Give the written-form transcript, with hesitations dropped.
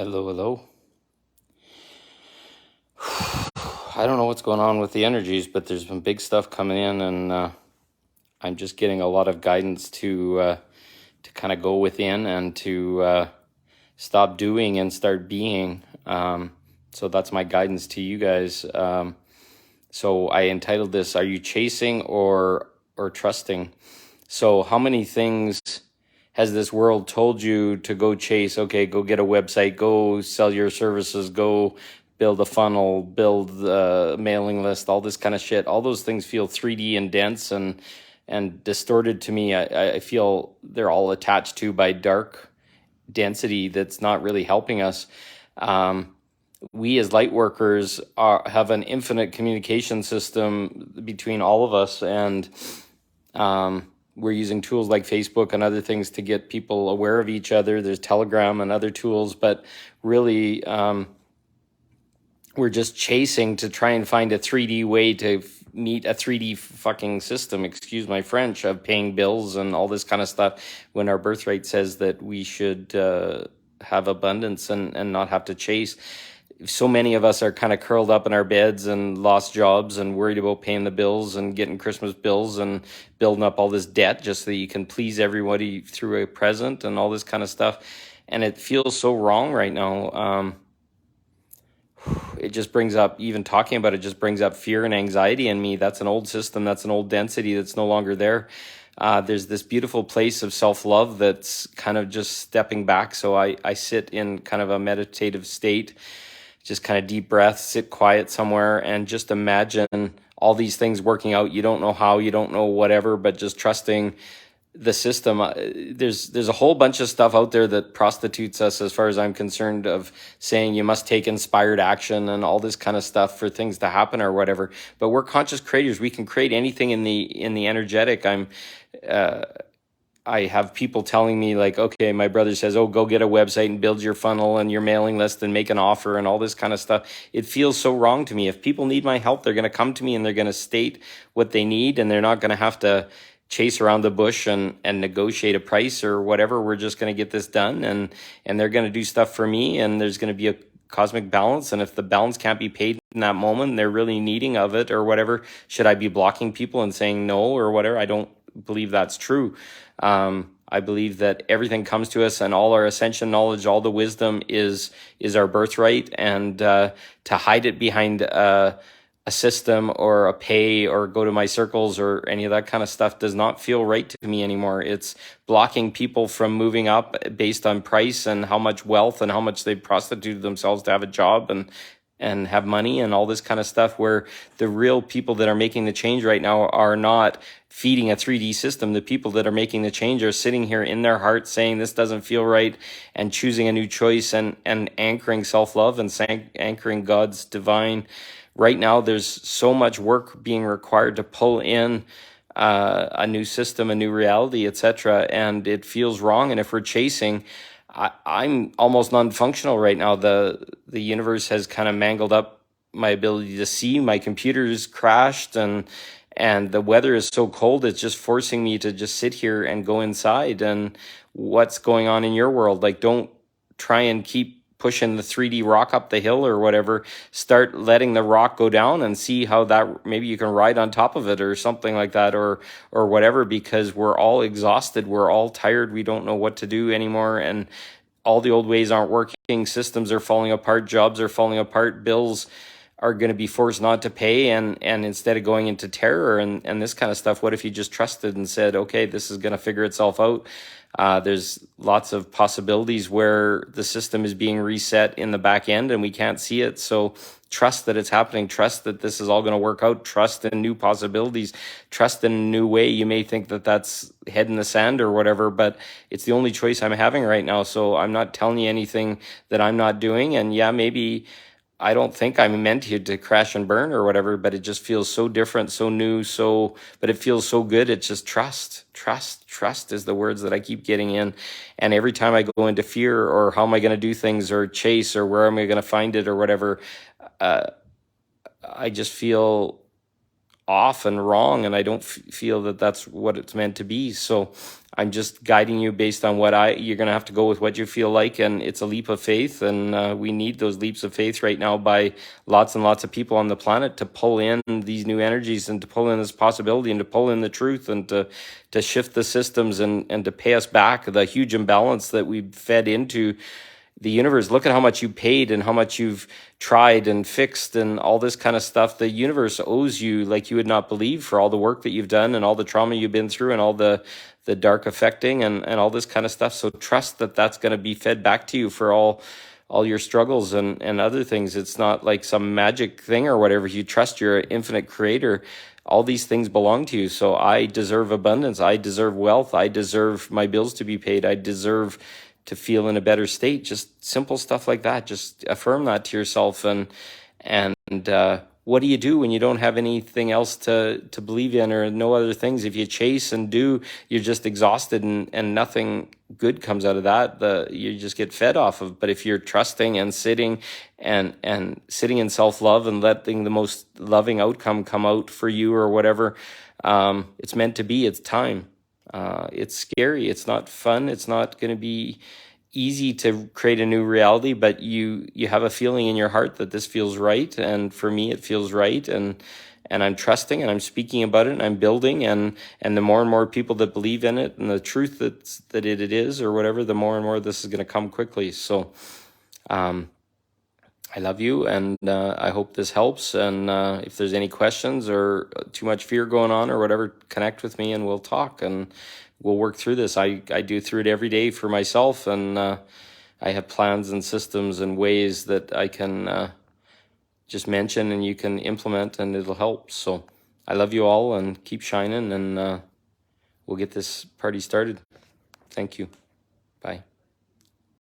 Hello, hello. I don't know what's going on with the energies, but there's been big stuff coming in, and I'm just getting a lot of guidance to kind of go within and to stop doing and start being. So that's my guidance to you guys. So I entitled this, "Are you chasing or trusting?" So how many things has this world told you to go chase? Okay, go get a website, go sell your services, go build a funnel, build a mailing list, all this kind of shit. All those things feel 3D and dense and distorted to me. I feel they're all attached to by dark density that's not really helping us. We as light workers have an infinite communication system between all of us, and we're using tools like Facebook and other things to get people aware of each other. There's Telegram and other tools, but really we're just chasing to try and find a 3D way to meet a 3D fucking system, excuse my French, of paying bills and all this kind of stuff, when our birthright says that we should have abundance and not have to chase. So many of us are kind of curled up in our beds and lost jobs and worried about paying the bills and getting Christmas bills and building up all this debt just so that you can please everybody through a present and all this kind of stuff. And it feels so wrong right now. It just brings up, even talking about it just brings up fear and anxiety in me. That's an old system. That's an old density that's no longer there. There's this beautiful place of self-love that's kind of just stepping back. So I sit in kind of a meditative state, just kind of deep breath, sit quiet somewhere, and just imagine all these things working out. You don't know how, you don't know whatever, but just trusting the system. There's a whole bunch of stuff out there that prostitutes us, as far as I'm concerned, of saying you must take inspired action and all this kind of stuff for things to happen or whatever. But we're conscious creators. We can create anything in the energetic. I have people telling me, like, okay, my brother says, oh, go get a website and build your funnel and your mailing list and make an offer and all this kind of stuff. It feels so wrong to me. If people need my help, they're going to come to me and they're going to state what they need, and they're not going to have to chase around the bush and negotiate a price or whatever. We're just going to get this done, and they're going to do stuff for me, and there's going to be a cosmic balance. And if the balance can't be paid in that moment, they're really needing of it or whatever, should I be blocking people and saying no or whatever? I don't believe that's true. I believe that everything comes to us, and all our ascension knowledge, all the wisdom is our birthright, and to hide it behind a system or a pay or go to my circles or any of that kind of stuff does not feel right to me anymore. It's blocking people from moving up based on price and how much wealth and how much they prostituted themselves to have a job and have money and all this kind of stuff, where the real people that are making the change right now are not feeding a 3D system. The people that are making the change are sitting here in their heart saying this doesn't feel right, and choosing a new choice and anchoring self-love and anchoring God's divine. Right now, there's so much work being required to pull in a new system, a new reality, etc., and it feels wrong. And if we're chasing, I'm almost non-functional right now. The universe has kind of mangled up my ability to see. My computer's crashed, and the weather is so cold, it's just forcing me to just sit here and go inside. And what's going on in your world? Like, don't try and keep pushing the 3D rock up the hill or whatever. Start letting the rock go down and see how that, maybe you can ride on top of it or something like that, or whatever, because we're all exhausted. We're all tired. We don't know what to do anymore. And all the old ways aren't working. Systems are falling apart. Jobs are falling apart. Bills are going to be forced not to pay. And instead of going into terror and this kind of stuff, what if you just trusted and said, okay, this is going to figure itself out? There's lots of possibilities where the system is being reset in the back end and we can't see it. So trust that it's happening. Trust that this is all going to work out. Trust in new possibilities. Trust in a new way. You may think that that's head in the sand or whatever, but it's the only choice I'm having right now. So I'm not telling you anything that I'm not doing. And yeah, maybe I don't think I'm meant here to crash and burn or whatever, but it just feels so different, so new, but it feels so good. It's just trust is the words that I keep getting in. And every time I go into fear or how am I going to do things or chase or where am I going to find it or whatever, I just feel off and wrong, and I don't feel that that's what it's meant to be. So I'm just guiding you based on you're going to have to go with what you feel like. And it's a leap of faith. And we need those leaps of faith right now by lots and lots of people on the planet to pull in these new energies and to pull in this possibility and to pull in the truth and to shift the systems and to pay us back the huge imbalance that we've fed into the universe. Look at how much you paid and how much you've tried and fixed and all this kind of stuff. The universe owes you like you would not believe for all the work that you've done and all the trauma you've been through and all the dark affecting and all this kind of stuff. So trust that that's going to be fed back to you for all your struggles and other things. It's not like some magic thing or whatever. You trust your infinite creator. All these things belong to you. So I deserve abundance. I deserve wealth. I deserve my bills to be paid. I deserve to feel in a better state. Just simple stuff like that. Just affirm that to yourself. And what do you do when you don't have anything else to believe in or no other things? If you chase and do, you're just exhausted and nothing good comes out of that. You just get fed off of. But if you're trusting and sitting and sitting in self-love and letting the most loving outcome come out for you or whatever, it's meant to be. It's time. It's scary. It's not fun. It's not going to be easy to create a new reality, but you have a feeling in your heart that this feels right. And for me, it feels right. And I'm trusting and I'm speaking about it and I'm building and the more and more people that believe in it and the truth that it is or whatever, the more and more this is going to come quickly. So, I love you, and I hope this helps. And if there's any questions or too much fear going on or whatever, connect with me and we'll talk and we'll work through this. I do through it every day for myself, and I have plans and systems and ways that I can just mention and you can implement and it'll help. So I love you all and keep shining, and we'll get this party started. Thank you.